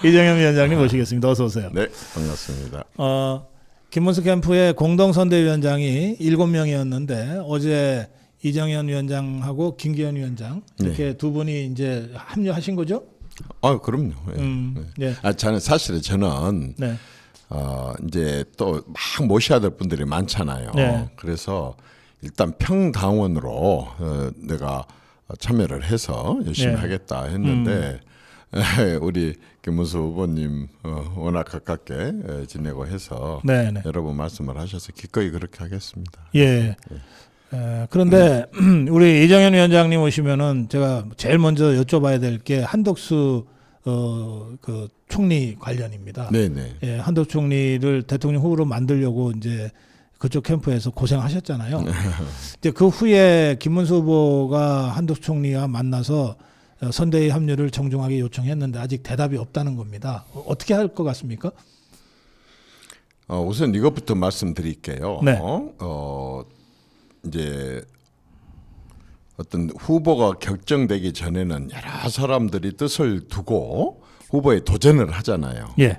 이정현 위원장님 모시겠습니다. 어서 오세요. 네, 반갑습니다. 김문수 캠프의 공동선대위원장이 7명이었는데 어제 이정현 위원장하고 김기현 위원장 이렇게 두 분이 이제 합류하신 거죠? 그럼요. 네. 저는 저는 이제 또 막 모셔야 될 분들이 많잖아요. 네. 그래서 일단 평당원으로 내가 참여를 해서 열심히 하겠다 했는데 우리 김문수 후보님 워낙 가깝게 지내고 해서 여러 번 말씀을 하셔서 기꺼이 그렇게 하겠습니다. 예. 그런데 우리 이정현 위원장님 오시면은 제가 제일 먼저 여쭤봐야 될 게 한덕수 그 총리 관련입니다. 네네. 예, 한덕수 총리를 대통령 후보로 만들려고 이제 그쪽 캠프에서 고생하셨잖아요. 이제 그 후에 김문수 후보가 한덕수 총리와 만나서 선대위 합류를 정중하게 요청했는데 아직 대답이 없다는 겁니다. 어떻게 할 것 같습니까? 우선 이것부터 말씀드릴게요. 네. 이제 어떤 후보가 결정되기 전에는 여러 사람들이 뜻을 두고 후보에 도전을 하잖아요. 예.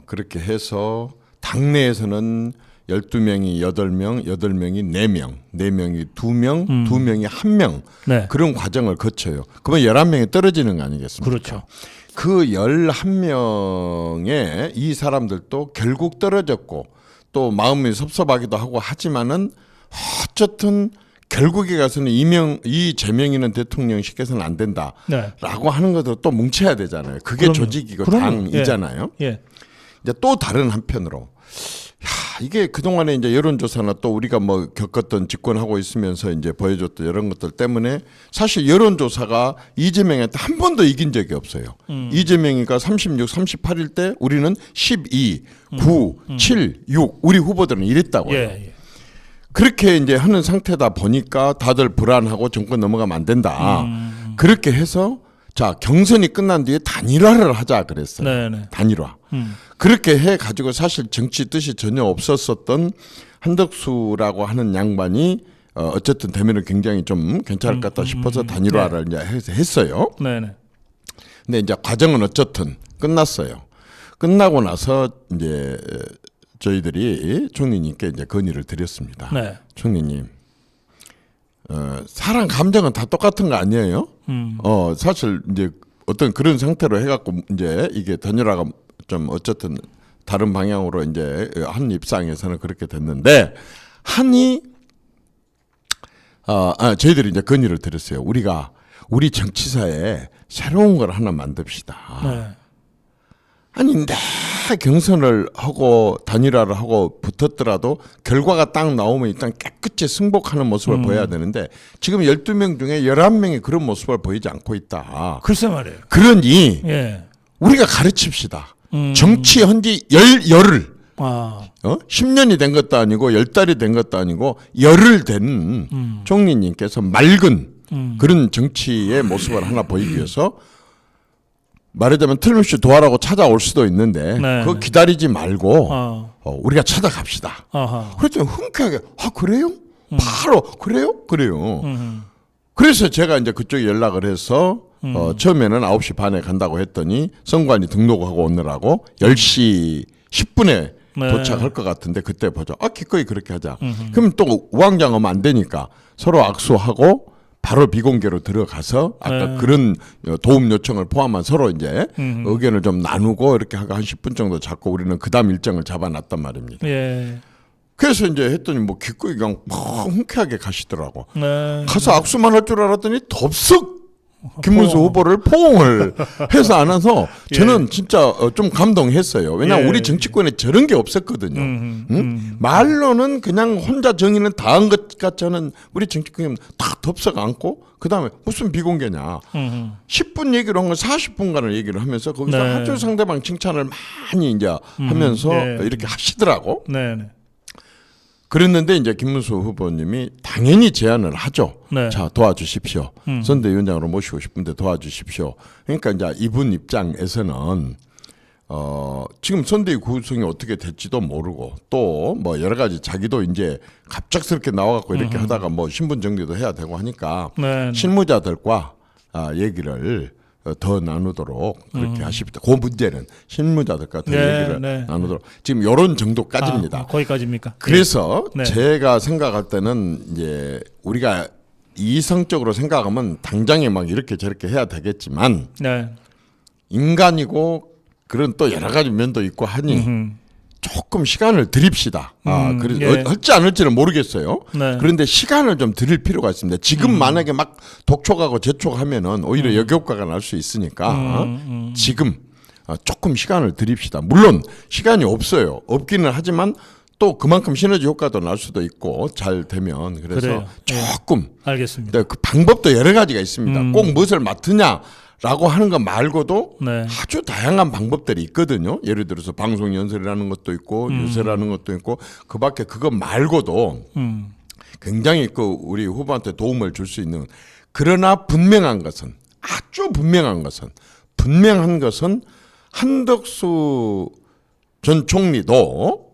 그렇게 해서 당내에서는 12명이 8명, 8명이 4명, 4명이 2명, 2명이 1명 그런 과정을 거쳐요. 그러면 11명이 떨어지는 거 아니겠습니까? 그렇죠. 그 11명의 이 사람들도 결국 떨어졌고 또 마음이 섭섭하기도 하고 하지만은 어쨌든 결국에 가서는 이재명이는 대통령 시켜서는 안 된다라고 하는 것도 또 뭉쳐야 되잖아요. 그게 조직이고 당이잖아요. 예. 이제 또 다른 한편으로 이게 그동안에 이제 여론조사나 또 우리가 뭐 겪었던 집권하고 있으면서 이제 보여줬던 이런 것들 때문에 사실 여론조사가 이재명한테 한 번도 이긴 적이 없어요. 이재명이가 36, 38일 때 우리는 12, 9, 7, 6 우리 후보들은 이랬다고요. 예. 그렇게 이제 하는 상태다 보니까 다들 불안하고 정권 넘어가면 안 된다. 그렇게 해서 자 경선이 끝난 뒤에 단일화를 하자 그랬어요. 네네. 단일화. 그렇게 해가지고 사실 정치 뜻이 전혀 없었었던 한덕수라고 하는 양반이 어쨌든 되면은 굉장히 좀 괜찮을 것 같다 싶어서 단일화를 이제 했어요. 네네. 근데 이제 과정은 어쨌든 끝났어요. 끝나고 나서 이제 저희들이 총리님께 이제 건의를 드렸습니다. 네. 총리님, 사람 감정은 다 똑같은 거 아니에요? 사실 이제 어떤 그런 상태로 해갖고 이제 이게 단일화가 좀 어쨌든 다른 방향으로 이제 한 입장에서는 그렇게 됐는데 저희들이 이제 건의를 드렸어요. 우리 정치사에 새로운 걸 하나 만듭시다. 네. 아니 내 경선을 하고 단일화를 하고 붙었더라도 결과가 딱 나오면 일단 깨끗이 승복하는 모습을 보여야 되는데 지금 12명 중에 11명이 그런 모습을 보이지 않고 있다. 글쎄 말이에요. 그러니 우리가 가르칩시다. 정치 한지 열흘 10년이 된 것도 아니고 10달이 된 것도 아니고 열흘 된 총리님께서 맑은 그런 정치의 모습을 하나 보이기 위해서 말하자면 틀림없이 도와라고 찾아올 수도 있는데 그거 기다리지 말고 우리가 찾아갑시다. 그랬더니 흔쾌하게 그래요? 바로 그래요? 그래서 제가 이제 그쪽에 연락을 해서 처음에는 9시 반에 간다고 했더니 선관위 등록하고 오느라고 10시 10분에 도착할 것 같은데 그때 보자. 기꺼이 그렇게 하자. 그럼 또 우왕좌왕하면 안 되니까 서로 악수하고 바로 비공개로 들어가서 아까 그런 도움 요청을 포함한 서로 이제 의견을 좀 나누고 이렇게 하고 한 10분 정도 잡고 우리는 그다음 일정을 잡아놨단 말입니다. 그래서 이제 했더니 뭐 기꺼이 그냥 흔쾌하게 가시더라고. 가서 악수만 할 줄 알았더니 덥석 김문수 후보를 포옹을 해서 안 와서 저는 진짜 좀 감동했어요. 왜냐하면 우리 정치권에 저런 게 없었거든요. 말로는 그냥 혼자 정의는 다 한 것 같지는 우리 정치권에 다 덥석 안고 그다음에 무슨 비공개냐. 10분 얘기를 한 건 40분간을 얘기를 하면서 거기서 아주 상대방 칭찬을 많이 이제 하면서 이렇게 하시더라고. 그랬는데 이제 김문수 후보님이 당연히 제안을 하죠. 자 도와주십시오. 선대위원장으로 모시고 싶은데 도와주십시오. 그러니까 이제 이분 입장에서는 지금 선대위 구성이 어떻게 될지도 모르고 또 뭐 여러 가지 자기도 이제 갑작스럽게 나와갖고 이렇게 하다가 뭐 신분 정리도 해야 되고 하니까 실무자들과 얘기를 더 나누도록 그렇게 하십니다. 그 문제는 실무자들과 더 네, 얘기를 네. 나누도록 지금 이런 정도까지입니다. 거기까지입니까? 그래서 네. 제가 생각할 때는 이제 우리가 이성적으로 생각하면 당장에 막 이렇게 저렇게 해야 되겠지만 네. 인간이고 그런 또 여러 가지 면도 있고 하니 조금 시간을 드립시다. 그래서 예. 할지 안 할지는 모르겠어요. 네. 그런데 시간을 좀 드릴 필요가 있습니다. 지금 만약에 막 독촉하고 재촉하면은 오히려 역효과가 날 수 있으니까 지금 조금 시간을 드립시다. 물론 시간이 없어요. 없기는 하지만 또 그만큼 시너지 효과도 날 수도 있고 잘 되면 그래서 그래요. 조금 알겠습니다. 그 방법도 여러 가지가 있습니다. 꼭 무엇을 맡으냐라고 하는 것 말고도 네. 아주 다양한 방법들이 있거든요. 예를 들어서 방송 연설이라는 것도 있고 유세라는 것도 있고 그밖에 그것 말고도 굉장히 그 우리 후보한테 도움을 줄 수 있는 그러나 분명한 것은 한덕수 전 총리도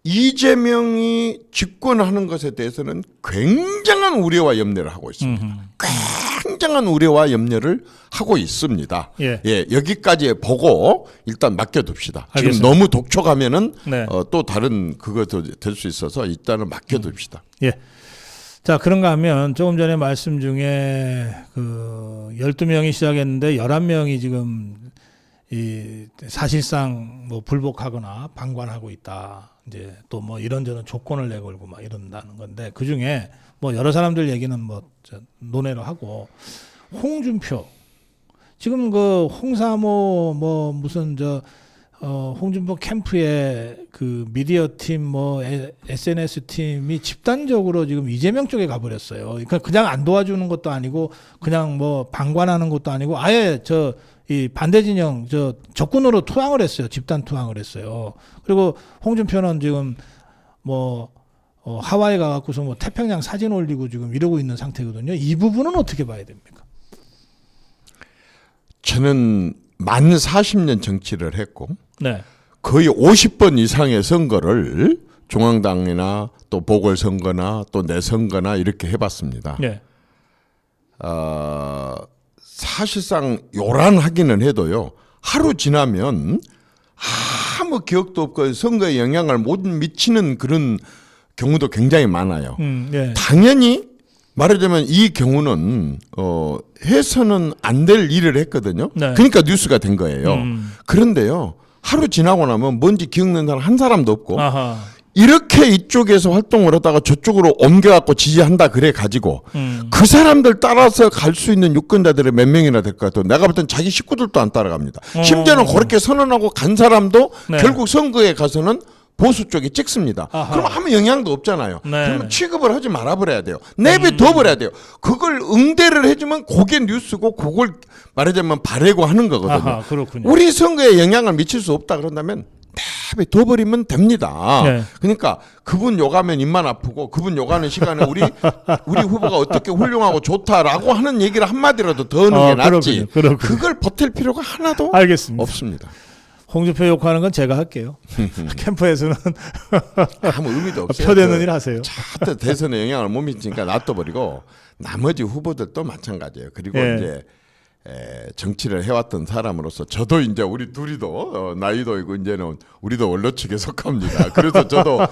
이재명이 집권하는 것에 대해서는 굉장한 우려와 염려를 하고 있습니다. 굉장한 우려와 염려를 하고 있습니다. 예. 여기까지 보고 일단 맡겨둡시다. 알겠습니다. 지금 너무 독촉하면은 네. 또 다른 그것도 될 수 있어서 일단은 맡겨둡시다. 예. 자, 그런가 하면 조금 전에 말씀 중에 그 12명이 시작했는데 11명이 지금 이 사실상 뭐 불복하거나 방관하고 있다. 이제 또 뭐 이런저런 조건을 내걸고 막 이런다는 건데 그 중에 뭐 여러 사람들 얘기는 뭐 논외로 하고 홍준표 지금 그 홍사모 뭐 무슨 홍준표 캠프의 그 미디어 팀 뭐 SNS 팀이 집단적으로 지금 이재명 쪽에 가버렸어요. 그러니까 그냥 안 도와주는 것도 아니고 그냥 뭐 방관하는 것도 아니고 아예 이 반대 진영 적군으로 투항을 했어요. 집단 투항을 했어요. 그리고 홍준표는 지금 뭐 하와이 가갖고서 뭐 태평양 사진 올리고 지금 이러고 있는 상태거든요. 이 부분은 어떻게 봐야 됩니까? 저는 만 40년 정치를 했고 네. 거의 50번 이상의 선거를 중앙당이나 또 보궐선거나 또 내선거나 이렇게 해봤습니다. 네. 사실상 요란하기는 해도요. 하루 지나면 아무 기억도 없고 선거에 영향을 못 미치는 그런 경우도 굉장히 많아요. 네. 당연히 말하자면 이 경우는 해서는 안 될 일을 했거든요. 네. 그러니까 뉴스가 된 거예요. 그런데요. 하루 지나고 나면 뭔지 기억나는 사람 한 사람도 없고 아하. 이렇게 이쪽에서 활동을 하다가 저쪽으로 옮겨갖고 지지한다 그래 가지고 그 사람들 따라서 갈 수 있는 유권자들이 몇 명이나 될 것 같아요. 내가 볼 땐 자기 식구들도 안 따라갑니다. 심지어는 그렇게 선언하고 간 사람도 네. 결국 선거에 가서는 보수 쪽에 찍습니다. 아하. 그럼 아무 영향도 없잖아요. 네. 그러면 취급을 하지 말아버려야 돼요. 내비둬버려야 돼요. 그걸 응대를 해주면 그게 뉴스고 그걸 말하자면 바래고 하는 거거든요. 아하, 그렇군요. 우리 선거에 영향을 미칠 수 없다 그런다면 내비둬버리면 됩니다. 네. 그러니까 그분 욕하면 입만 아프고 그분 욕하는 시간에 우리 후보가 어떻게 훌륭하고 좋다라고 하는 얘기를 한마디라도 더 하는 게 낫지. 그렇군요. 그걸 버틸 필요가 하나도 알겠습니다. 없습니다. 홍준표 욕하는 건 제가 할게요. 캠프에서는 아무 의미도 없어요. 표되는 일 하세요. 차트 대선에 영향을 못 미치니까 놔둬버리고 나머지 후보들도 마찬가지예요. 그리고 예. 이제 정치를 해왔던 사람으로서 저도 이제 우리 둘이도 나이도 있고 이제는 우리도 원로 측에 속합니다. 그래서 저도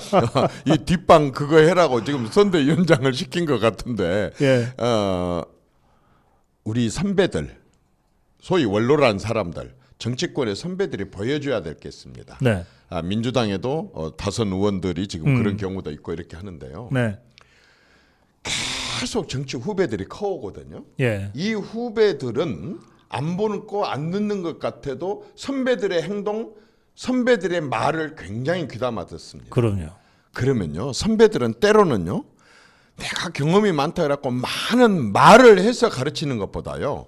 이 뒷방 그거 해라고 지금 선대위원장을 시킨 것 같은데 예. 우리 선배들 소위 원로란 사람들 정치권의 선배들이 보여줘야 될 게 있습니다. 네. 민주당에도 다선 의원들이 지금 그런 경우도 있고 이렇게 하는데요. 네. 계속 정치 후배들이 커오거든요. 예. 이 후배들은 안 보는 거 안 듣는 것 같아도 선배들의 행동, 선배들의 말을 굉장히 귀담아 듣습니다. 그럼요. 그러면요, 선배들은 때로는요, 내가 경험이 많다 해갖고 많은 말을 해서 가르치는 것보다요,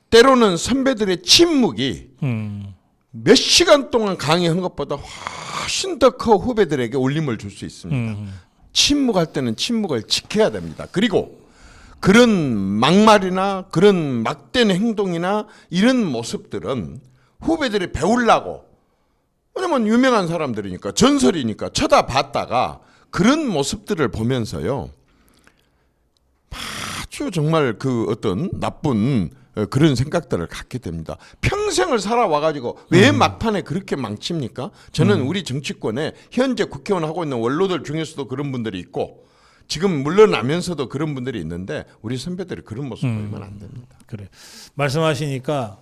때로는 선배들의 침묵이 몇 시간 동안 강의한 것보다 훨씬 더 커 후배들에게 울림을 줄 수 있습니다. 침묵할 때는 침묵을 지켜야 됩니다. 그리고 그런 막말이나 그런 막된 행동이나 이런 모습들은 후배들이 배우려고, 왜냐면 유명한 사람들이니까 전설이니까 쳐다봤다가 그런 모습들을 보면서요, 아주 정말 그 어떤 나쁜 그런 생각들을 갖게 됩니다. 평생을 살아와가지고 왜 막판에 그렇게 망칩니까? 저는 우리 정치권에 현재 국회의원 하고 있는 원로들 중에서도 그런 분들이 있고 지금 물러나면서도 그런 분들이 있는데 우리 선배들이 그런 모습 보이면 안 됩니다. 그래 말씀하시니까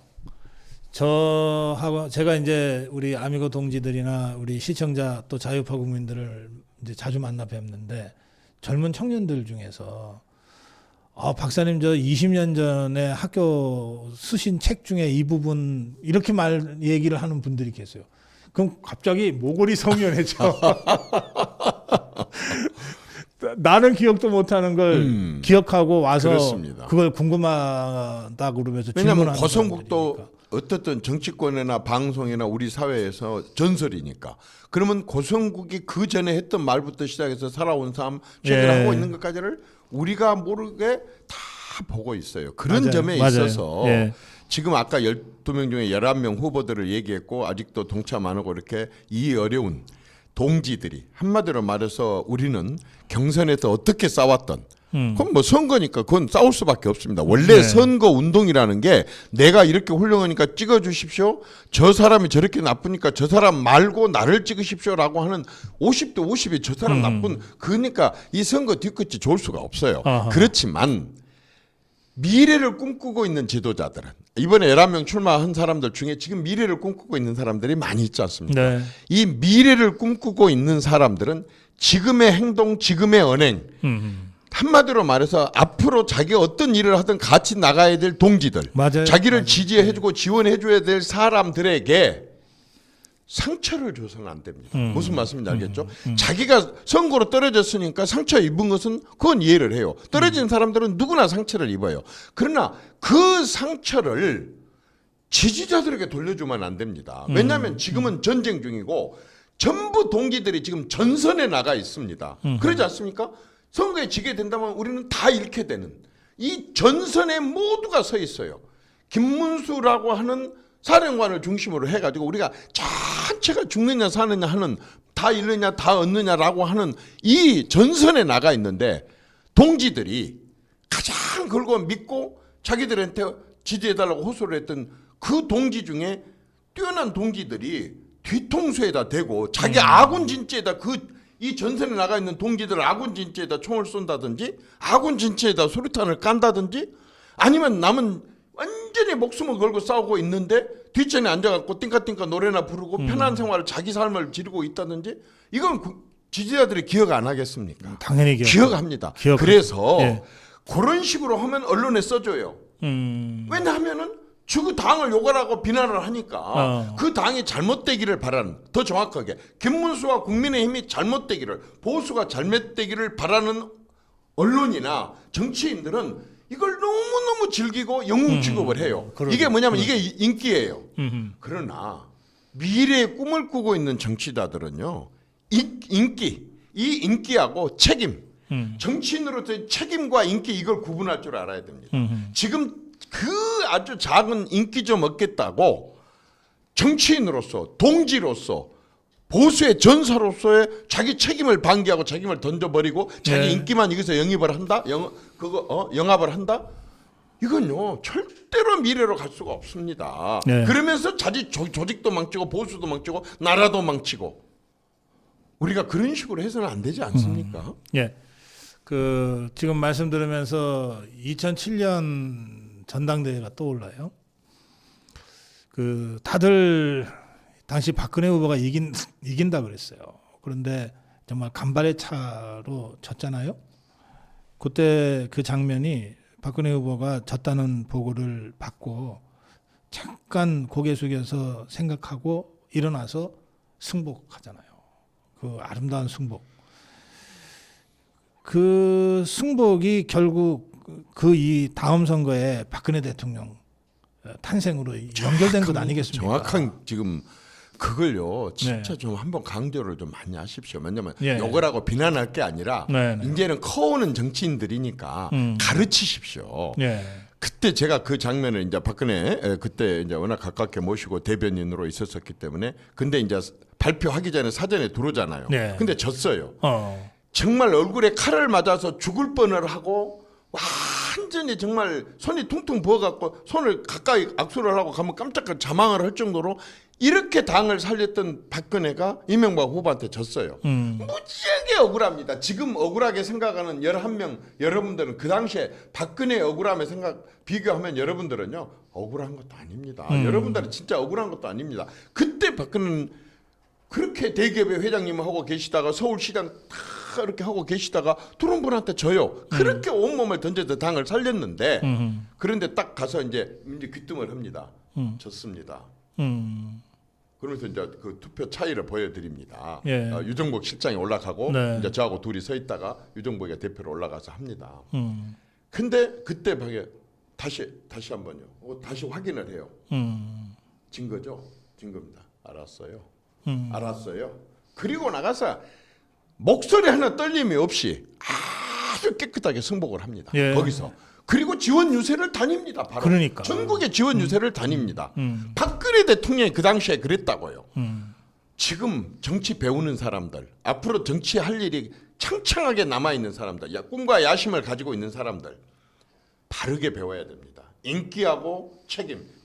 저하고 제가 이제 우리 아미고 동지들이나 우리 시청자 또 자유파 국민들을 이제 자주 만나 뵙는데 젊은 청년들 중에서 박사님 저 20년 전에 학교 쓰신 책 중에 이 부분 이렇게 얘기를 하는 분들이 계세요. 그럼 갑자기 모골이 성연해져. 나는 기억도 못하는 걸 기억하고 와서 그렇습니다. 그걸 궁금하다 그러면서 왜냐하면 질문하는 고성국도 사람들이니까. 어떻든 정치권이나 방송이나 우리 사회에서 전설이니까 그러면 고성국이 그 전에 했던 말부터 시작해서 살아온 삶 최근 예. 하고 있는 것까지를 우리가 모르게 다 보고 있어요. 그런 맞아요. 점에 맞아요. 있어서 예. 지금 아까 12명 중에 11명 후보들을 얘기했고 아직도 동참 안 하고 이렇게 이 어려운 동지들이 한마디로 말해서 우리는 경선에서 어떻게 싸웠던 그건 뭐 선거니까 그건 싸울 수밖에 없습니다. 원래 네. 선거 운동이라는 게 내가 이렇게 훌륭하니까 찍어주십시오. 저 사람이 저렇게 나쁘니까 저 사람 말고 나를 찍으십시오라고 하는 50대 50이 저 사람 나쁜 그러니까 이 선거 뒤끝이 좋을 수가 없어요. 아하. 그렇지만 미래를 꿈꾸고 있는 지도자들은 이번에 11명 출마한 사람들 중에 지금 미래를 꿈꾸고 있는 사람들이 많이 있지 않습니까? 네. 이 미래를 꿈꾸고 있는 사람들은 지금의 행동, 지금의 언행 한마디로 말해서 앞으로 자기가 어떤 일을 하든 같이 나가야 될 동지들 맞아요. 자기를 맞아요. 지지해주고 지원해줘야 될 사람들에게 상처를 줘서는 안 됩니다. 무슨 말씀인지 알겠죠? 자기가 선거로 떨어졌으니까 상처 입은 것은 그건 이해를 해요. 떨어진 사람들은 누구나 상처를 입어요. 그러나 그 상처를 지지자들에게 돌려주면 안 됩니다. 왜냐하면 지금은 전쟁 중이고 전부 동지들이 지금 전선에 나가 있습니다. 그러지 않습니까? 선거에 지게 된다면 우리는 다 잃게 되는 이 전선에 모두가 서 있어요. 김문수라고 하는 사령관을 중심으로 해가지고 우리가 전체가 죽느냐 사느냐 하는 다 잃느냐 다 얻느냐라고 하는 이 전선에 나가 있는데 동지들이 가장 걸고 믿고 자기들한테 지지해달라고 호소를 했던 그 동지 중에 뛰어난 동지들이 뒤통수에다 대고 자기 아군 진지에다 이 전선에 나가 있는 동지들 아군 진지에다 총을 쏜다든지 아군 진지에다 수류탄을 깐다든지 아니면 남은 완전히 목숨을 걸고 싸우고 있는데 뒷전에 앉아갖고 띵까띵까 노래나 부르고 편한 생활을 자기 삶을 지르고 있다든지 이건 지지자들이 기억 안 하겠습니까? 당연히 기억합니다. 그래서 그런 식으로 하면 언론에 써줘요. 왜냐하면은 그 당을 욕하라고 비난을 하니까 그 당이 잘못되기를 바라는 더 정확하게 김문수와 국민의힘이 잘못되기를 보수가 잘못되기를 바라는 언론이나 정치인들은 이걸 너무너무 즐기고 영웅 취급을 해요. 이게 뭐냐면 이게 인기예요. 그러나 미래의 꿈을 꾸고 있는 정치자들은요. 이 인기하고 책임 정치인으로서의 책임과 인기 이걸 구분할 줄 알아야 됩니다. 지금 그 아주 작은 인기 좀 얻겠다고 정치인으로서 동지로서 보수의 전사로서의 자기 책임을 방기하고 책임을 던져버리고 자기 인기만 여기서 영입을 한다? 영합을 한다? 이건요 절대로 미래로 갈 수가 없습니다. 그러면서 자기 조직도 망치고 보수도 망치고 나라도 망치고 우리가 그런 식으로 해서는 안 되지 않습니까? 예. 지금 말씀 들으면서 2007년 전당대회가 떠올라요. 다들 당시 박근혜 후보가 이긴다 그랬어요. 그런데 정말 간발의 차로 졌잖아요. 그때 그 장면이 박근혜 후보가 졌다는 보고를 받고 잠깐 고개 숙여서 생각하고 일어나서 승복하잖아요. 그 아름다운 승복. 그 승복이 결국 이 다음 선거에 박근혜 대통령 탄생으로 연결된 것 아니겠습니까? 정확한 지금 그걸요 진짜 좀 한번 강조를 좀 많이 하십시오. 왜냐면 욕을 하고 비난할 게 아니라 이제는 커오는 정치인들이니까 가르치십시오. 그때 제가 그 장면을 이제 박근혜 그때 이제 워낙 가깝게 모시고 대변인으로 있었었기 때문에 근데 이제 발표하기 전에 사전에 들어오잖아요. 근데 졌어요. 정말 얼굴에 칼을 맞아서 죽을 뻔을 하고 와 완전히 정말 손이 퉁퉁 부어갖고 손을 가까이 악수를 하고 가면 깜짝 자망을 할 정도로 이렇게 당을 살렸던 박근혜가 이명박 후보한테 졌어요. 무지하게 억울합니다. 지금 억울하게 생각하는 11명 여러분들은 그 당시에 박근혜 억울함에 비교하면 여러분들은요 억울한 것도 아닙니다. 여러분들은 진짜 억울한 것도 아닙니다. 그때 박근혜는 그렇게 대기업의 회장님을 하고 계시다가 서울시장 다 이렇게 하고 계시다가 두른 분한테 져요. 그렇게 온몸을 던져서 당을 살렸는데 그런데 딱 가서 이제 귀뜸을 합니다. 졌습니다. 그러면서 이제 그 투표 차이를 보여드립니다. 예. 유정복 실장이 올라가고 네. 이제 저하고 둘이 서 있다가 유정복이 대표로 올라가서 합니다. 근데 그때 다시 한번요. 다시 확인을 해요. 진 거죠? 진 겁니다. 알았어요. 알았어요. 그리고 나가서 목소리 하나 떨림이 없이 아주 깨끗하게 승복을 합니다. 예. 거기서. 그리고 지원 유세를 다닙니다. 바로 그러니까. 전국의 지원 유세를 다닙니다. 박근혜 대통령이 그 당시에 그랬다고요. 지금 정치 배우는 사람들, 앞으로 정치할 일이 창창하게 남아있는 사람들, 꿈과 야심을 가지고 있는 사람들 바르게 배워야 됩니다. 인기하고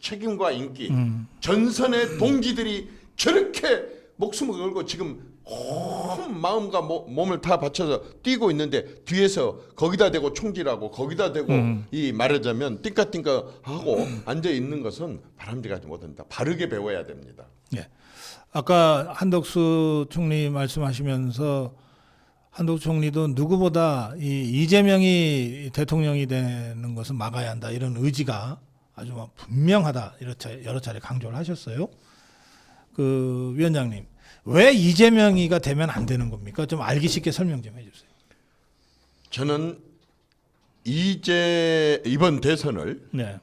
책임과 인기. 전선의 동지들이 저렇게 목숨을 걸고 지금 온 마음과 몸을 다 바쳐서 뛰고 있는데 뒤에서 거기다 대고 총질하고 거기다 대고 이 말하자면 띵까띵까 하고 앉아 있는 것은 바람직하지 못합니다. 바르게 배워야 됩니다. 예. 아까 한덕수 총리 말씀하시면서 한덕수 총리도 누구보다 이재명이 대통령이 되는 것은 막아야 한다 이런 의지가 아주 분명하다 여러 차례 강조를 하셨어요. 그 위원장님. 왜 이재명이가 되면 안 되는 겁니까? 좀 알기 쉽게 설명 좀 해주세요. 저는 이번 대선을 네.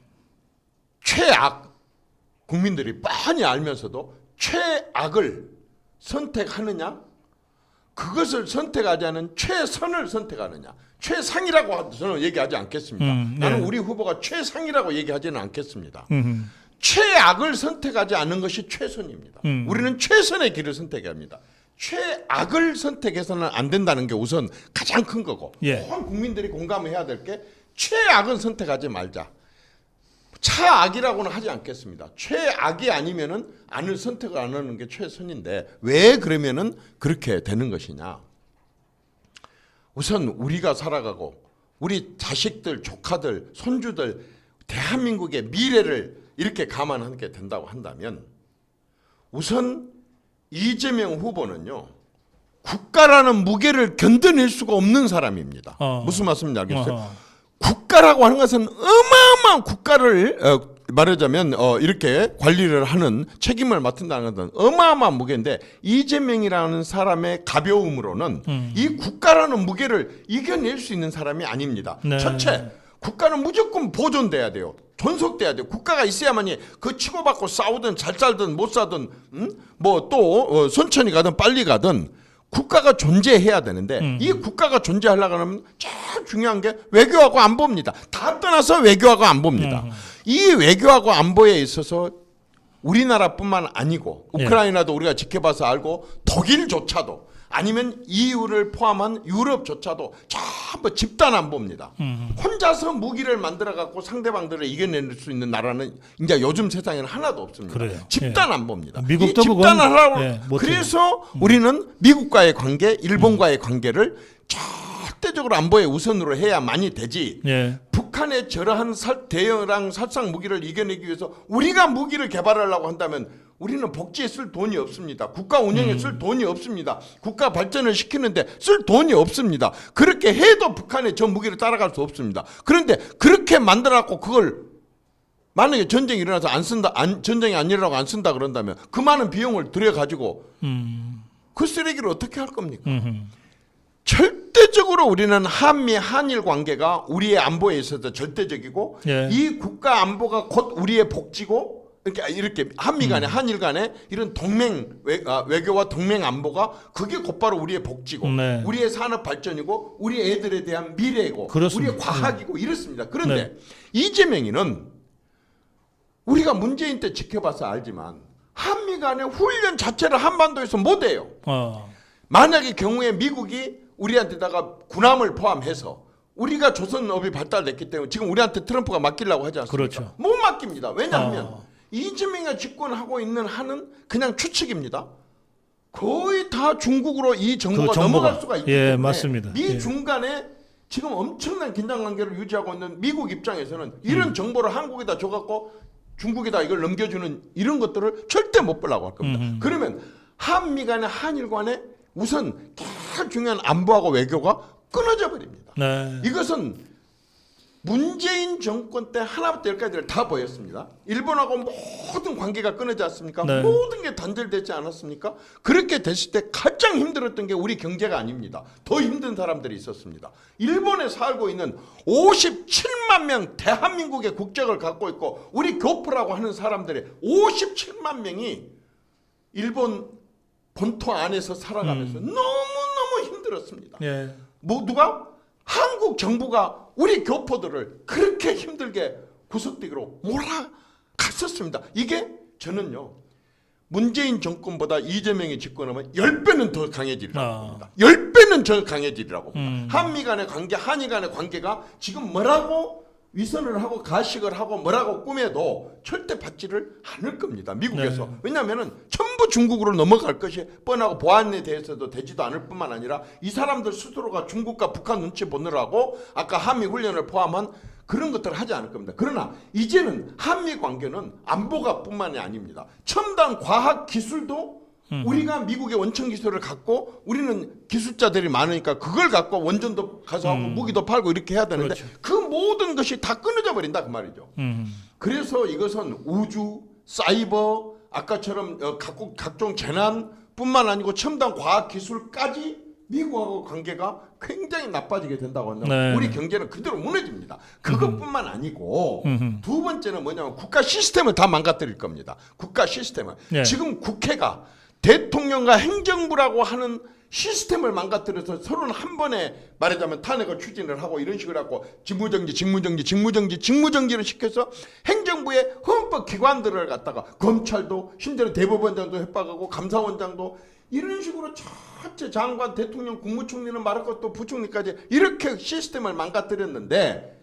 최악 국민들이 뻔히 알면서도 최악을 선택하느냐 그것을 선택하지 않은 최선을 선택하느냐 최상이라고 저는 얘기하지 않겠습니다. 네. 나는 우리 후보가 최상이라고 얘기하지는 않겠습니다. 최악을 선택하지 않는 것이 최선입니다. 우리는 최선의 길을 선택해야 합니다. 최악을 선택해서는 안 된다는 게 우선 가장 큰 거고 예. 온 국민들이 공감해야 될 게 최악은 선택하지 말자. 차악이라고는 하지 않겠습니다. 최악이 아니면은 안을 선택을 안 하는 게 최선인데 왜 그러면은 그렇게 되는 것이냐? 우선 우리가 살아가고 우리 자식들, 조카들, 손주들 대한민국의 미래를 이렇게 감안하게 된다고 한다면 우선 이재명 후보는요 국가라는 무게를 견뎌낼 수가 없는 사람입니다. 무슨 말씀인지 알겠어요? 국가라고 하는 것은 어마어마한 국가를 말하자면 이렇게 관리를 하는 책임을 맡는다는 것은 어마어마한 무게인데 이재명이라는 사람의 가벼움으로는 이 국가라는 무게를 이겨낼 수 있는 사람이 아닙니다. 네. 첫째, 국가는 무조건 보존돼야 돼요. 존속돼야 돼요. 국가가 있어야만이 그 치고받고 싸우든 잘 살든 못 살든 뭐 또 천천히 가든 빨리 가든 국가가 존재해야 되는데 이 국가가 존재하려고 하면 제일 중요한 게 외교하고 안보입니다. 다 떠나서 외교하고 안보입니다. 이 외교하고 안보에 있어서 우리나라뿐만 아니고 우크라이나도 우리가 지켜봐서 알고 독일조차도 아니면 EU를 포함한 유럽조차도 전부 집단 안보입니다. 혼자서 무기를 만들어 갖고 상대방들을 이겨낼 수 있는 나라는 이제 요즘 세상에는 하나도 없습니다. 그래요. 집단 안보입니다. 미국도 이 집단 하라고 못 그래서 우리는 미국과의 관계, 일본과의 관계를 절대적으로 안보의 우선으로 해야만이 되지. 예. 북한의 저러한 대형 살상 무기를 이겨내기 위해서 우리가 무기를 개발하려고 한다면 우리는 복지에 쓸 돈이 없습니다. 국가 운영에 쓸 돈이 없습니다. 국가 발전을 시키는데 쓸 돈이 없습니다. 그렇게 해도 북한의 저 무기를 따라갈 수 없습니다. 그런데 그렇게 만들어갖고 그걸 만약에 전쟁이 일어나서 안 쓴다, 전쟁이 안 일어나고 안 쓴다 그런다면 그 많은 비용을 들여가지고 그 쓰레기를 어떻게 할 겁니까? 절대적으로 우리는 한일 관계가 우리의 안보에 있어서 절대적이고 예. 이 국가 안보가 곧 우리의 복지고 이렇게 한미 간에 한일 간에 이런 동맹 외교와 동맹 안보가 그게 곧바로 우리의 복지고 네. 우리의 산업 발전이고 우리 애들에 대한 미래고 그렇습니다. 우리의 과학이고 이렇습니다. 그런데 네. 이재명이는 우리가 문재인 때 지켜봐서 알지만 한미 간의 훈련 자체를 한반도에서 못해요. 만약의 경우에 미국이 우리한테다가 군함을 포함해서 우리가 조선업이 발달됐기 때문에 지금 우리한테 트럼프가 맡기려고 하지 않습니까? 그렇죠. 못 맡깁니다. 왜냐하면 이재명이 집권하고 있는 한은 그냥 추측입니다. 거의 다 중국으로 이 정보가 넘어갈 수가 있기 때문에 맞습니다. 미 중간에 지금 엄청난 긴장 관계를 유지하고 있는 미국 입장에서는 이런 정보를 한국에다 줘갖고 중국에다 이걸 넘겨주는 이런 것들을 절대 못 보려고 할 겁니다. 그러면 한미 간에 한일 간에 우선 가장 중요한 안보하고 외교가 끊어져 버립니다. 네. 이것은 문재인 정권 때 하나부터 열까지를 다 보였습니다. 일본하고 모든 관계가 끊어지 않습니까? 네. 모든 게 단절되지 않았습니까? 그렇게 됐을 때 가장 힘들었던 게 우리 경제가 아닙니다. 더 힘든 사람들이 있었습니다. 일본에 살고 있는 57만 명 대한민국의 국적을 갖고 있고 우리 교포라고 하는 사람들의 57만 명이 일본 본토 안에서 살아가면서 너무너무 힘들었습니다. 예. 누가? 한국 정부가 우리 교포들을 그렇게 힘들게 구석대기로 몰아갔었습니다. 이게 저는요 문재인 정권보다 이재명이 집권하면 10배는 더 강해지리라고 봅니다. 10배는 더 강해지리라고 봅니다. 한미 간의 관계, 한일 간의 관계가 지금 뭐라고 위선을 하고 가식을 하고 뭐라고 꾸며도 절대 받지를 않을 겁니다. 미국에서. 네. 왜냐하면 전부 중국으로 넘어갈 것이 뻔하고 보안에 대해서도 되지도 않을 뿐만 아니라 이 사람들 스스로가 중국과 북한 눈치 보느라고 아까 한미 훈련을 포함한 그런 것들을 하지 않을 겁니다. 그러나 이제는 한미 관계는 안보가 뿐만이 아닙니다. 첨단 과학 기술도 우리가 미국의 원천 기술을 갖고 우리는 기술자들이 많으니까 그걸 갖고 원전도 가서 하고 무기도 팔고 이렇게 해야 되는데 그렇죠. 그 모든 것이 다 끊어져 버린다 그 말이죠. 그래서 이것은 우주, 사이버, 아까처럼 각종 재난뿐만 아니고 첨단 과학 기술까지 미국하고 관계가 굉장히 나빠지게 된다고 한다면 네. 우리 경제는 그대로 무너집니다. 그것뿐만 아니고 두 번째는 뭐냐면 국가 시스템을 다 망가뜨릴 겁니다. 국가 시스템을. 네. 지금 국회가 대통령과 행정부라고 하는 시스템을 망가뜨려서 서로는 한 번에 말하자면 탄핵을 추진을 하고 이런 식으로 하고 직무정지를 시켜서 행정부의 헌법 기관들을 갖다가 검찰도 심지어 대법원장도 협박하고 감사원장도 이런 식으로 전체 장관, 대통령, 국무총리는 말할 것도 부총리까지 이렇게 시스템을 망가뜨렸는데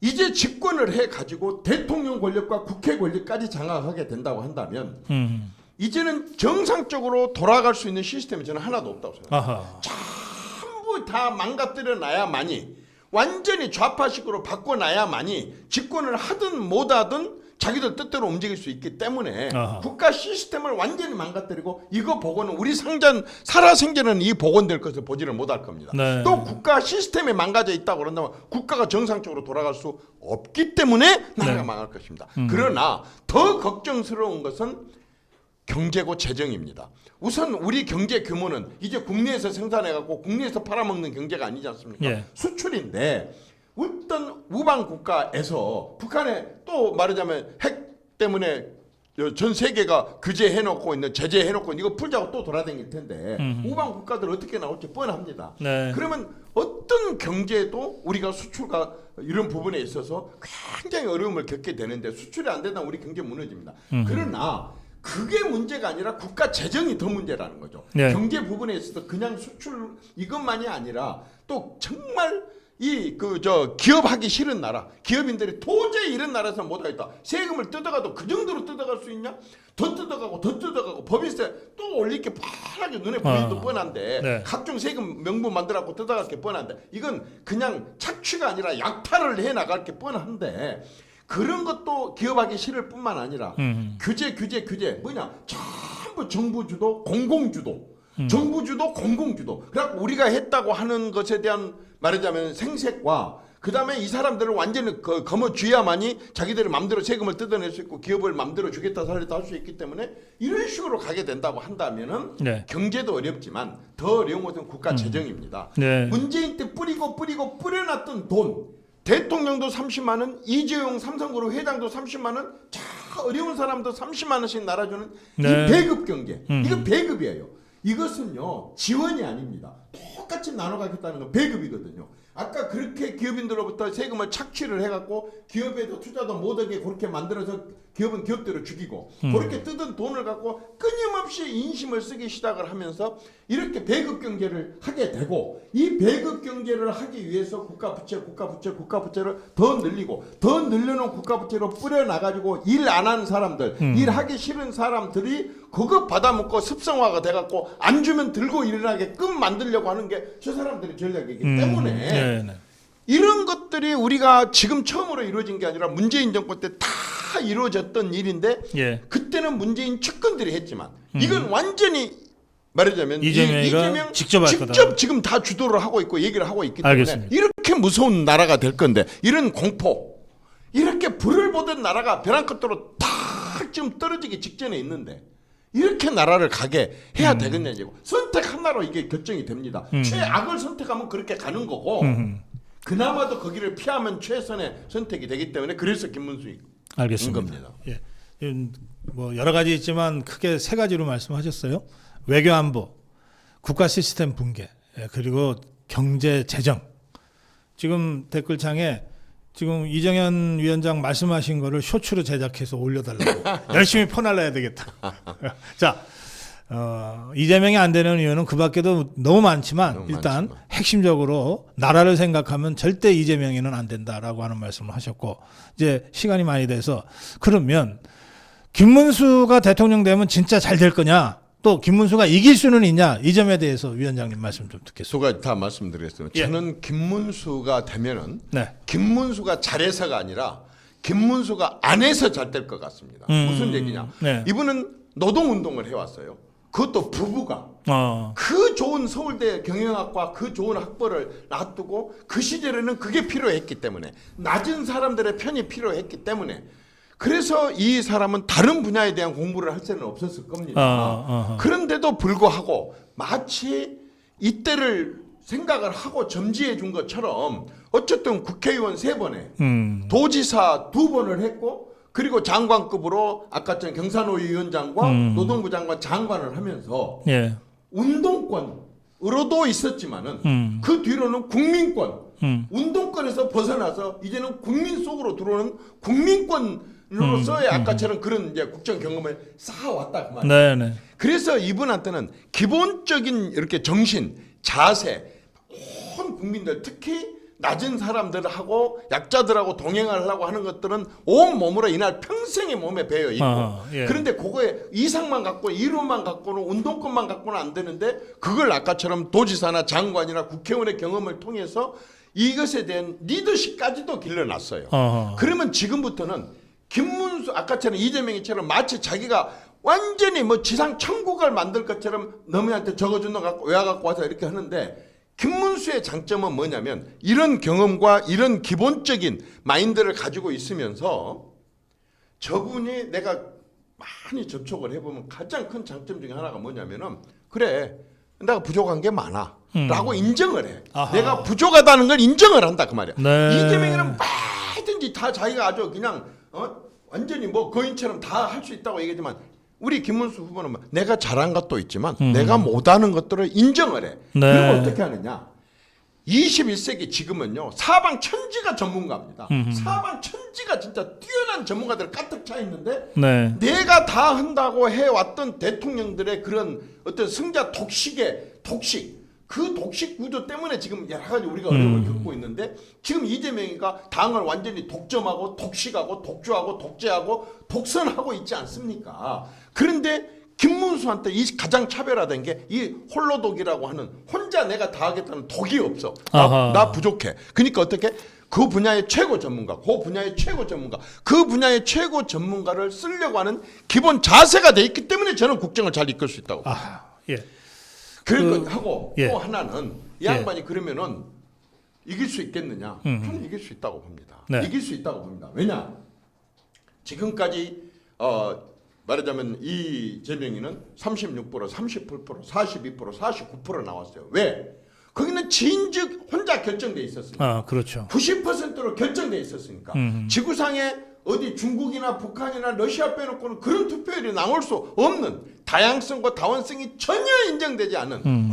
이제 집권을 해가지고 대통령 권력과 국회 권력까지 장악하게 된다고 한다면 이제는 정상적으로 돌아갈 수 있는 시스템이 저는 하나도 없다고 생각합니다. 전부 다 망가뜨려 놔야만이 완전히 좌파식으로 바꿔놔야만이 집권을 하든 못하든 자기들 뜻대로 움직일 수 있기 때문에 국가 시스템을 완전히 망가뜨리고 이거 보고는 우리 살아생전은 이 복원될 것을 보지를 못할 겁니다. 네. 또 국가 시스템이 망가져 있다고 그런다면 국가가 정상적으로 돌아갈 수 없기 때문에 나라가 망할 것입니다. 그러나 더 걱정스러운 것은 경제고 재정입니다. 우선 우리 경제 규모는 이제 국내에서 생산해갖고 국내에서 팔아먹는 경제가 아니지 않습니까? 예. 수출인데 어떤 우방 국가에서 북한에 또 말하자면 핵 때문에 전 세계가 규제해놓고 있는 제재해놓고 있는 이거 풀자고 또 돌아다닐 텐데 우방 국가들 어떻게 나올지 뻔합니다. 네. 그러면 어떤 경제도 우리가 수출과 이런 부분에 있어서 굉장히 어려움을 겪게 되는데 수출이 안 된다면 우리 경제 무너집니다. 그러나 그게 문제가 아니라 국가 재정이 더 문제라는 거죠. 네. 경제 부분에 있어서 그냥 수출 이것만이 아니라 또 정말 기업하기 싫은 나라, 기업인들이 도저히 이런 나라에서 못하겠다. 세금을 뜯어가도 그 정도로 뜯어갈 수 있냐? 더 뜯어가고 법인세 또 올릴 게 뻔하게 눈에 보이도 뻔한데 네. 각종 세금 명부 만들어갖고 뜯어갈 게 뻔한데 이건 그냥 착취가 아니라 약탈을 해나갈 게 뻔한데 그런 것도 기업하기 싫을 뿐만 아니라 규제 뭐냐 전부 정부 주도 공공주도 정부 주도 공공주도 그래갖고 우리가 했다고 하는 것에 대한 말하자면 생색과 그 다음에 이 사람들을 완전히 거머쥐야만이 자기들이 맘대로 세금을 뜯어낼 수 있고 기업을 맘대로 주겠다 살렸다 할 수 있기 때문에 이런 식으로 가게 된다고 한다면은 네. 경제도 어렵지만 더 어려운 것은 국가 재정입니다. 네. 문재인 때 뿌려놨던 돈 대통령도 30만 원, 이재용 삼성그룹 회장도 30만 원, 자 어려운 사람도 30만 원씩 날아주는 네. 이 배급 경제. 이거 배급이에요. 이것은요 지원이 아닙니다. 똑같이 나눠가겠다는 건 배급이거든요. 아까 그렇게 기업인들로부터 세금을 착취를 해갖고 기업에도 투자도 못하게 그렇게 만들어서 기업은 기업대로 죽이고 그렇게 뜯은 돈을 갖고 끊임없이 인심을 쓰기 시작을 하면서 이렇게 배급 경제를 하게 되고 이 배급 경제를 하기 위해서 국가 부채를 더 늘리고 더 늘려놓은 국가 부채로 뿌려놔가지고 일 안 하는 사람들 일하기 싫은 사람들이 그거 받아먹고 습성화가 돼갖고 안 주면 들고 일어나게끔 만들려고 하는 게 저 사람들의 전략이기 때문에 네네. 이런 것들이 우리가 지금 처음으로 이루어진 게 아니라 문재인 정권 때 다 이루어졌던 일인데 예. 그때는 문재인 측근들이 했지만 이건 완전히 말하자면 이재명이가 직접 할 거다. 지금 다 주도를 하고 있고 얘기를 하고 있기 알겠습니다. 때문에 이렇게 무서운 나라가 될 건데 이런 공포 이렇게 불을 보던 나라가 벼랑 끝으로 탁 지금 떨어지기 직전에 있는데 이렇게 나라를 가게 해야 되겠냐 이제 선택 하나로 이게 결정이 됩니다. 최악을 선택하면 그렇게 가는 거고 그나마도 거기를 피하면 최선의 선택이 되기 때문에 그래서 김문수인 알겠습니다. 겁니다. 예. 뭐 여러 가지 있지만 크게 세 가지로 말씀하셨어요. 외교 안보, 국가 시스템 붕괴, 예, 그리고 경제 재정. 지금 댓글창에 지금 이정현 위원장 말씀하신 거를 쇼츠로 제작해서 올려달라고 열심히 퍼날라야 되겠다. 자, 이재명이 안 되는 이유는 그 밖에도 너무 많지만 일단 핵심적으로 나라를 생각하면 절대 이재명이는 안 된다라고 하는 말씀을 하셨고 이제 시간이 많이 돼서 그러면 김문수가 대통령 되면 진짜 잘 될 거냐 또 김문수가 이길 수는 있냐 이 점에 대해서 위원장님 말씀 좀 듣겠습니다. 두 가지 다 말씀드리겠습니다. 예. 저는 김문수가 되면은 네. 김문수가 잘해서가 아니라 김문수가 안 해서 잘 될 것 같습니다. 무슨 얘기냐? 네. 이분은 노동운동을 해왔어요. 그것도 부부가 그 좋은 서울대 경영학과 그 좋은 학벌을 놔두고 그 시절에는 그게 필요했기 때문에 낮은 사람들의 편이 필요했기 때문에 그래서 이 사람은 다른 분야에 대한 공부를 할 수는 없었을 겁니다. 그런데도 불구하고 마치 이때를 생각을 하고 점지해 준 것처럼 어쨌든 국회의원 3번에 도지사 2번을 했고 그리고 장관급으로 아까 전 경산호 위원장과 노동부 장관 장관을 하면서 예. 운동권으로도 있었지만은 그 뒤로는 국민권 운동권에서 벗어나서 이제는 국민 속으로 들어오는 국민권으로서의 아까처럼 그런 이제 국정 경험을 쌓아왔다 그 말이에요. 네네. 그래서 이분한테는 기본적인 이렇게 정신, 자세, 온 국민들 특히 낮은 사람들하고 약자들하고 동행을 하려고 하는 것들은 온 몸으로 이날 평생의 몸에 배어 있고 예. 그런데 그거에 이상만 갖고 이론만 갖고는 운동권만 갖고는 안 되는데 그걸 아까처럼 도지사나 장관이나 국회의원의 경험을 통해서 이것에 대한 리더십까지도 길러놨어요. 그러면 지금부터는 김문수 아까처럼 이재명이처럼 마치 자기가 완전히 뭐 지상 천국을 만들 것처럼 너희한테 적어준 거 갖고 외워갖고 와서 이렇게 하는데 김문수의 장점은 뭐냐면 이런 경험과 이런 기본적인 마인드를 가지고 있으면서 저분이 내가 많이 접촉을 해보면 가장 큰 장점 중에 하나가 뭐냐면은 그래 내가 부족한 게 많아 라고 인정을 해. 아하. 내가 부족하다는 걸 인정을 한다 그 말이야. 네. 이재명이는 뭐든지 다 자기가 아주 그냥 완전히 뭐 거인처럼 다 할 수 있다고 얘기하지만 우리 김문수 후보는 내가 잘한 것도 있지만 내가 못하는 것들을 인정을 해. 네. 그럼 어떻게 하느냐. 21세기 지금은요. 사방천지가 전문가입니다. 사방천지가 진짜 뛰어난 전문가들 가득 차 있는데 네. 내가 다 한다고 해왔던 대통령들의 그런 어떤 승자 독식의 독식 그 독식 구조 때문에 지금 여러 가지 우리가 어려움을 겪고 있는데 지금 이재명이가 당을 완전히 독점하고 독식하고 독주하고 독재하고 독선하고 있지 않습니까? 그런데 김문수한테 이 가장 차별화된 게 이 홀로독이라고 하는 혼자 내가 다 하겠다는 독이 없어. 나 부족해. 그러니까 어떻게 그 분야의 최고 전문가, 그 분야의 최고 전문가, 그 분야의 최고 전문가를 쓰려고 하는 기본 자세가 돼 있기 때문에 저는 국정을 잘 이끌 수 있다고 봅니다. 예. 그런 거 하고 예. 또 하나는 이 양반이 그러면은 이길 수 있겠느냐? 저는 이길 수 있다고 봅니다. 네. 이길 수 있다고 봅니다. 왜냐? 지금까지 말하자면 이재명이는 36%, 38%, 42%, 49% 나왔어요. 왜? 거기는 지인즉 혼자 결정돼 있었으니까. 그렇죠. 90%로 결정돼 있었으니까. 지구상에 어디 중국이나 북한이나 러시아 빼놓고는 그런 투표율이 나올 수 없는 다양성과 다원성이 전혀 인정되지 않은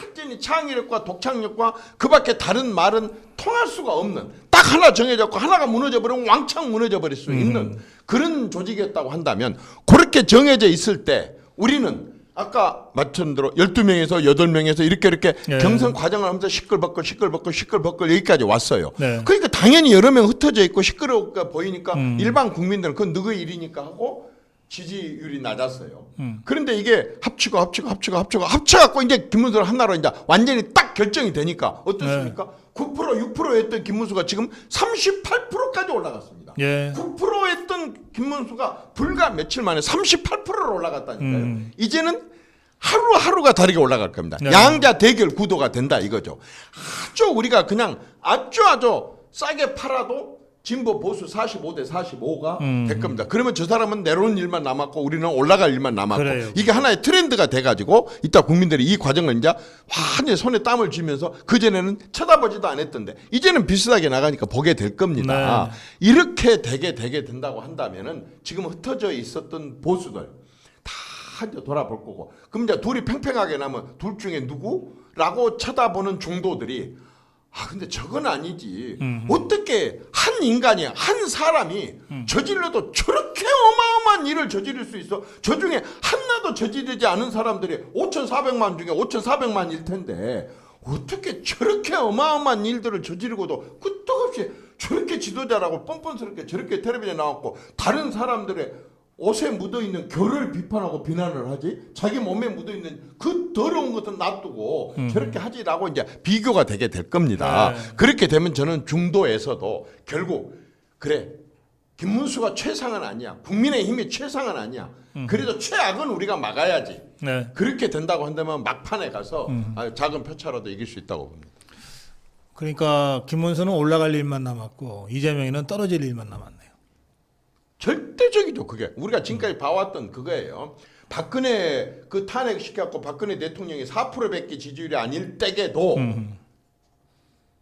완전히 창의력과 독창력과 그 밖에 다른 말은 통할 수가 없는 딱 하나 정해졌고 하나가 무너져 버리면 왕창 무너져 버릴 수 있는 그런 조직이었다고 한다면 그렇게 정해져 있을 때 우리는 아까 말씀 대로 12명에서 8명에서 이렇게 네. 경선 과정을 하면서 시끌벅글 여기까지 왔어요. 네. 그러니까 당연히 여러 명 흩어져 있고 시끄럽게 보이니까 일반 국민들은 그건 누구의 일이니까 하고 지지율이 낮았어요. 그런데 이게 합쳐갖고 이제 김문수를 하나로 이제 완전히 딱 결정이 되니까 어떻습니까? 네. 9% 6%였던 김문수가 지금 38%까지 올라갔습니다. 예. 9%였던 김문수가 불과 며칠 만에 38%로 올라갔다니까요. 이제는 하루하루가 다르게 올라갈 겁니다. 네. 양자 대결 구도가 된다 이거죠. 아주 우리가 그냥 아주 싸게 팔아도 진보 보수 45대 45가 될 겁니다. 그러면 저 사람은 내려오는 일만 남았고 우리는 올라갈 일만 남았고 그래요. 이게 하나의 트렌드가 돼가지고 이따 국민들이 이 과정을 이제 완전히 손에 땀을 쥐면서 그전에는 쳐다보지도 않았던데 이제는 비슷하게 나가니까 보게 될 겁니다. 네. 이렇게 되게 된다고 한다면은 지금 흩어져 있었던 보수들 다 이제 돌아볼 거고 그럼 이제 둘이 팽팽하게 나면 둘 중에 누구라고 쳐다보는 중도들이 근데 저건 아니지. 어떻게 한 인간이 한 사람이 저질러도 저렇게 어마어마한 일을 저지를 수 있어? 저 중에 하나도 저지르지 않은 사람들이 5,400만 중에 5,400만일 텐데 어떻게 저렇게 어마어마한 일들을 저지르고도 끄떡없이 저렇게 지도자라고 뻔뻔스럽게 저렇게 텔레비전에 나왔고 다른 사람들의 옷에 묻어있는 결을 비판하고 비난을 하지 자기 몸에 묻어있는 그 더러운 것은 놔두고 저렇게 하지라고 이제 비교가 되게 될 겁니다. 네. 그렇게 되면 저는 중도에서도 결국 그래 김문수가 최상은 아니야. 국민의힘이 최상은 아니야. 그래도 최악은 우리가 막아야지. 네. 그렇게 된다고 한다면 막판에 가서 작은 표차라도 이길 수 있다고 봅니다. 그러니까 김문수는 올라갈 일만 남았고 이재명이는 떨어질 일만 남았네요. 절대적이죠. 그게 우리가 지금까지 봐왔던 그거예요. 박근혜 그 탄핵시켰고 박근혜 대통령이 4%밖에 지지율이 아닐 때에도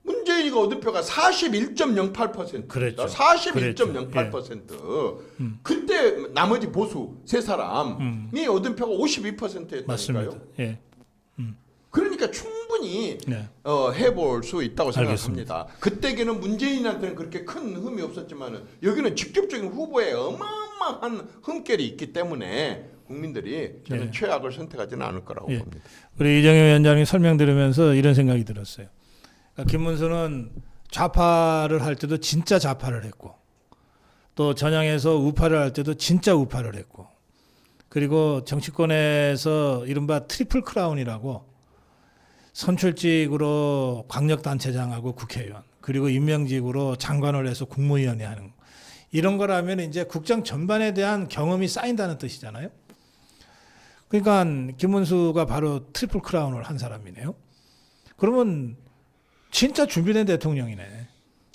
문재인이가 얻은 표가 41.08%. 그랬죠. 41.08%. 그때 나머지 보수 세 사람이 얻은 표가 52%였다니까요. 맞습니다. 예. 그러니까 충분히 네. 해볼 수 있다고 생각합니다. 그때에는 문재인한테는 그렇게 큰 흠이 없었지만은 여기는 직접적인 후보에 어마어마한 흠결이 있기 때문에 국민들이 저는 네. 최악을 선택하지는 않을 거라고 예. 봅니다. 우리 이정현 위원장님 설명 들으면서 이런 생각이 들었어요. 그러니까 김문수는 좌파를 할 때도 진짜 좌파를 했고 또 전향해서 우파를 할 때도 진짜 우파를 했고 그리고 정치권에서 이른바 트리플 크라운이라고 선출직으로 광역단체장하고 국회의원 그리고 임명직으로 장관을 해서 국무위원회 하는 이런 거라면 이제 국정 전반에 대한 경험이 쌓인다는 뜻이잖아요. 그러니까 김문수가 바로 트리플 크라운을 한 사람이네요. 그러면 진짜 준비된 대통령이네.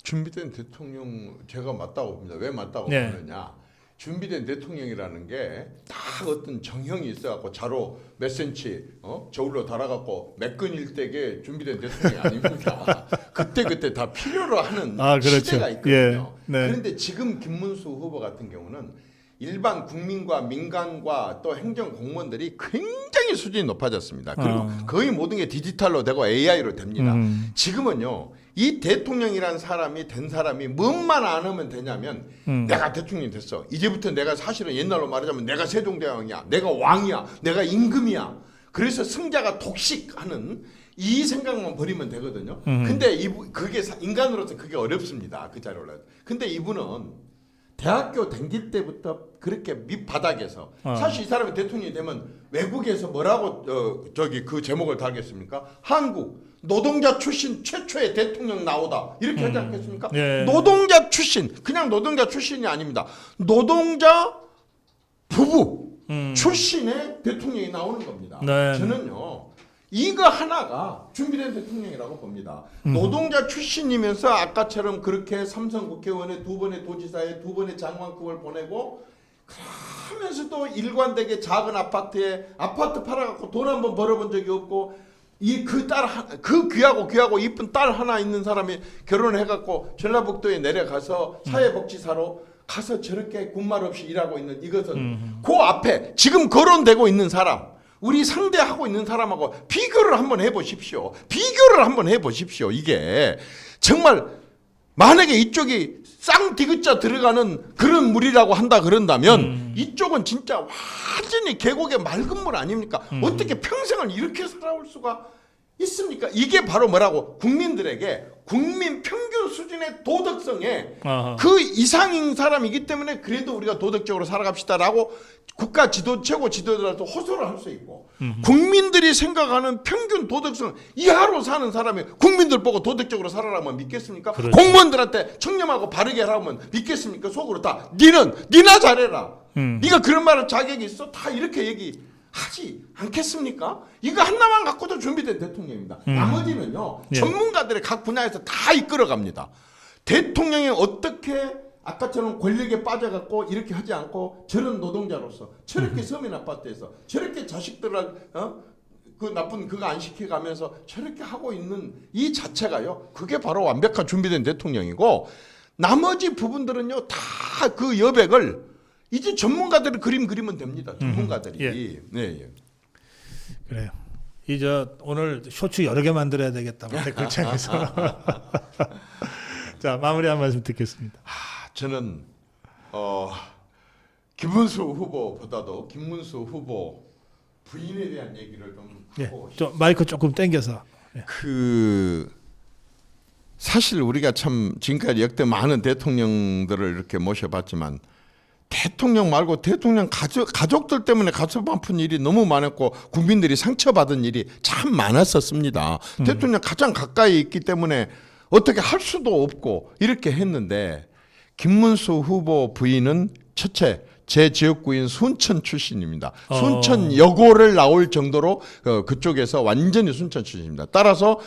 준비된 대통령 제가 맞다고 봅니다. 왜 맞다고 네. 보느냐. 준비된 대통령이라는 게 딱 어떤 정형이 있어갖고 자로 몇 센치 저울로 달아갖고 매끈일 때게 준비된 대통령이 아닙니다. 그때 다 필요로 하는 그렇죠. 시대가 있거든요. 예. 네. 그런데 지금 김문수 후보 같은 경우는 일반 국민과 민간과 또 행정 공무원들이 굉장히 수준이 높아졌습니다. 그리고 거의 모든 게 디지털로 되고 AI로 됩니다. 지금은요. 이 대통령이란 사람이 된 사람이 뭔만 안 하면 되냐면 내가 대통령이 됐어. 이제부터 내가 사실은 옛날로 말하자면 내가 세종대왕이야. 내가 왕이야. 내가 임금이야. 그래서 승자가 독식하는 이 생각만 버리면 되거든요. 근데 그게 인간으로서 그게 어렵습니다. 그 자리에 올라. 근데 이분은 대학교 다닐 때부터 그렇게 밑바닥에서 사실 이 사람이 대통령이 되면 외국에서 뭐라고 그 제목을 달겠습니까? 한국 노동자 출신 최초의 대통령 나오다 이렇게 하지 않겠습니까? 예. 노동자 출신 그냥 노동자 출신이 아닙니다. 노동자 부부 출신의 대통령이 나오는 겁니다. 네. 저는요. 이거 하나가 준비된 대통령이라고 봅니다. 노동자 출신이면서 아까처럼 그렇게 삼성 국회의원에 2번의 도지사에 2번의 장관급을 보내고 그러면서도 일관되게 작은 아파트에 아파트 팔아갖고 돈 한 번 벌어본 적이 없고 그 귀하고 이쁜 딸 하나 있는 사람이 결혼을 해갖고 전라북도에 내려가서 사회복지사로 가서 저렇게 군말 없이 일하고 있는 이것은 그 앞에 지금 거론되고 있는 사람 우리 상대하고 있는 사람하고 비교를 한번 해보십시오. 이게 정말 만약에 이쪽이 쌍디귿자 들어가는 그런 물이라고 한다 그런다면 이쪽은 진짜 완전히 계곡의 맑은 물 아닙니까? 어떻게 평생을 이렇게 살아올 수가 있습니까? 이게 바로 뭐라고? 국민들에게 국민 평균 수준의 도덕성에 아하. 그 이상인 사람이기 때문에 그래도 우리가 도덕적으로 살아갑시다라고 국가 최고 지도자들한테 호소를 할 수 있고 국민들이 생각하는 평균 도덕성 이하로 사는 사람이 국민들 보고 도덕적으로 살아라면 믿겠습니까? 그렇죠. 공무원들한테 청렴하고 바르게 하라면 믿겠습니까? 속으로 다 니나 잘해라. 네가 그런 말할 자격이 있어? 다 이렇게 얘기하지 않겠습니까? 이거 하나만 갖고도 준비된 대통령입니다. 나머지는요. 예. 전문가들이 각 분야에서 다 이끌어갑니다. 대통령이 어떻게 아까처럼 권력에 빠져갖고 이렇게 하지 않고 저런 노동자로서 저렇게 서민 아파트에서 저렇게 자식들을 그 나쁜 그거 안 시켜가면서 저렇게 하고 있는 이 자체가요. 그게 바로 완벽한 준비된 대통령이고 나머지 부분들은요. 다 그 여백을 이제 전문가들이 그리면 됩니다. 전문가들이. 예. 네. 그래요. 이제 오늘 쇼츠 여러 개 만들어야 되겠다고 댓글창에서. 자, 마무리 한 말씀 듣겠습니다. 저는 김문수 후보보다도 김문수 후보 부인에 대한 얘기를 좀 예. 하고 싶습니다. 좀 마이크 조금 당겨서. 예. 사실 우리가 참 지금까지 역대 많은 대통령들을 이렇게 모셔봤지만 대통령 말고 대통령 가족들 때문에 가슴 아픈 일이 너무 많았고 국민들이 상처받은 일이 참 많았었습니다. 대통령 가장 가까이 있기 때문에 어떻게 할 수도 없고 이렇게 했는데 김문수 후보 부인은 첫째 제 지역구인 순천 출신입니다. 순천 여고를 나올 정도로 그쪽에서 완전히 순천 출신입니다. 따라서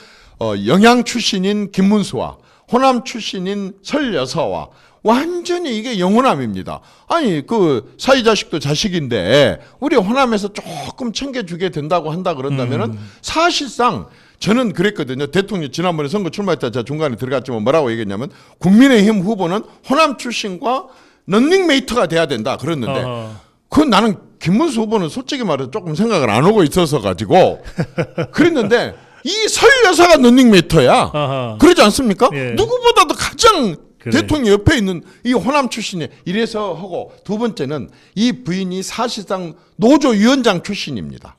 영양 출신인 김문수와 호남 출신인 설 여사와 완전히 이게 영호남입니다. 아니 그 사위 자식도 자식인데 우리 호남에서 조금 챙겨주게 된다고 한다 그런다면은 사실상 저는 그랬거든요. 대통령 지난번에 선거 출마할 때 제가 중간에 들어갔지만 뭐라고 얘기했냐면 국민의힘 후보는 호남 출신과 런닝메이트가 돼야 된다 그랬는데 그건 나는 김문수 후보는 솔직히 말해서 조금 생각을 안 하고 있어서 가지고 그랬는데 이 설 여사가 런닝메이터야. 그러지 않습니까? 예. 누구보다도 가장 그래. 대통령 옆에 있는 이 호남 출신이 이래서 하고 두 번째는 이 부인이 사실상 노조위원장 출신입니다.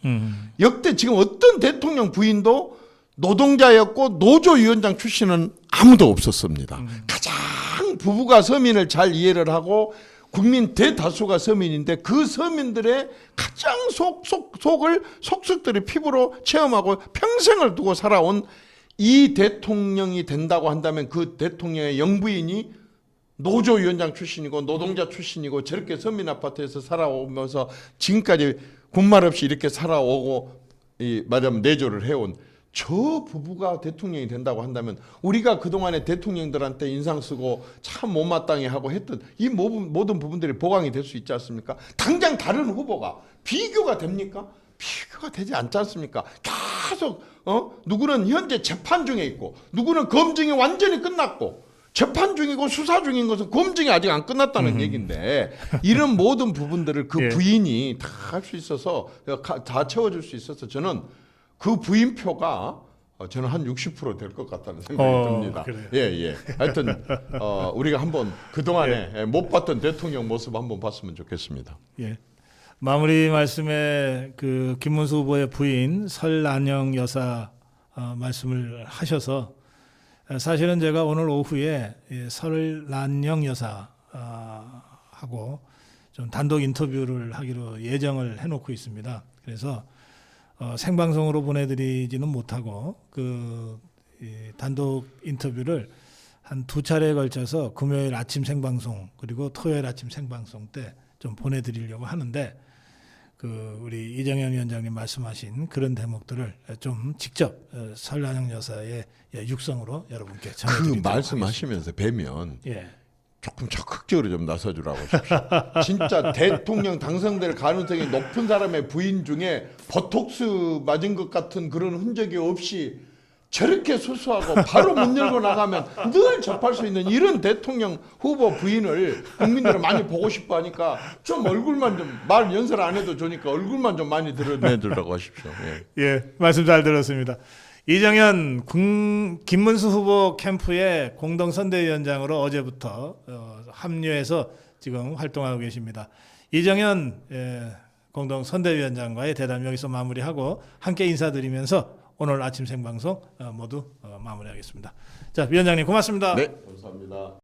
역대 지금 어떤 대통령 부인도 노동자였고 노조위원장 출신은 아무도 없었습니다. 가장 부부가 서민을 잘 이해를 하고 국민 대다수가 서민인데 그 서민들의 가장 속속들이 피부로 체험하고 평생을 두고 살아온 이 대통령이 된다고 한다면 그 대통령의 영부인이 노조위원장 출신이고 노동자 출신이고 저렇게 서민 아파트에서 살아오면서 지금까지 군말 없이 이렇게 살아오고 말하자면 내조를 해온 저 부부가 대통령이 된다고 한다면 우리가 그동안에 대통령들한테 인상 쓰고 참 못마땅해 하고 했던 이 모든 부분들이 보강이 될 수 있지 않습니까? 당장 다른 후보가 비교가 됩니까? 비교가 되지 않지 않습니까? 계속 누구는 현재 재판 중에 있고 누구는 검증이 완전히 끝났고 재판 중이고 수사 중인 것은 검증이 아직 안 끝났다는 얘기인데 이런 모든 부분들을 그 예. 부인이 다 할 수 있어서 다 채워줄 수 있어서 저는 그 부인표가 저는 한 60% 될 것 같다는 생각이 듭니다. 그래요. 예. 하여튼 우리가 한번 그동안에 못 봤던 대통령 모습 한번 봤으면 좋겠습니다. 예. 마무리 말씀에 그 김문수 후보의 부인 설란영 여사 말씀을 하셔서 사실은 제가 오늘 오후에 설란영 여사 하고 좀 단독 인터뷰를 하기로 예정을 해놓고 있습니다. 그래서 생방송으로 보내드리지는 못하고 단독 인터뷰를 한 2차례에 걸쳐서 금요일 아침 생방송 그리고 토요일 아침 생방송 때 좀 보내드리려고 하는데 우리 이정현 위원장님 말씀하신 그런 대목들을 좀 직접 설란영 여사의 육성으로 여러분께 전해드리도록 그 말씀하시면서 뵈면 예. 조금 적극적으로 좀 나서주라고 하십시오. 진짜 대통령 당선될 가능성이 높은 사람의 부인 중에 보톡스 맞은 것 같은 그런 흔적이 없이 저렇게 수수하고 바로 문 열고 나가면 늘 접할 수 있는 이런 대통령 후보 부인을 국민들은 많이 보고 싶어 하니까 좀 얼굴만 좀 말 연설 안 해도 좋으니까 얼굴만 좀 많이 드러내주라고 하십시오. 예. 예, 말씀 잘 들었습니다. 이정현 김문수 후보 캠프의 공동 선대위원장으로 어제부터 합류해서 지금 활동하고 계십니다. 이정현 공동 선대위원장과의 대담 여기서 마무리하고 함께 인사드리면서 오늘 아침 생방송 모두 마무리하겠습니다. 자, 위원장님 고맙습니다. 네, 감사합니다.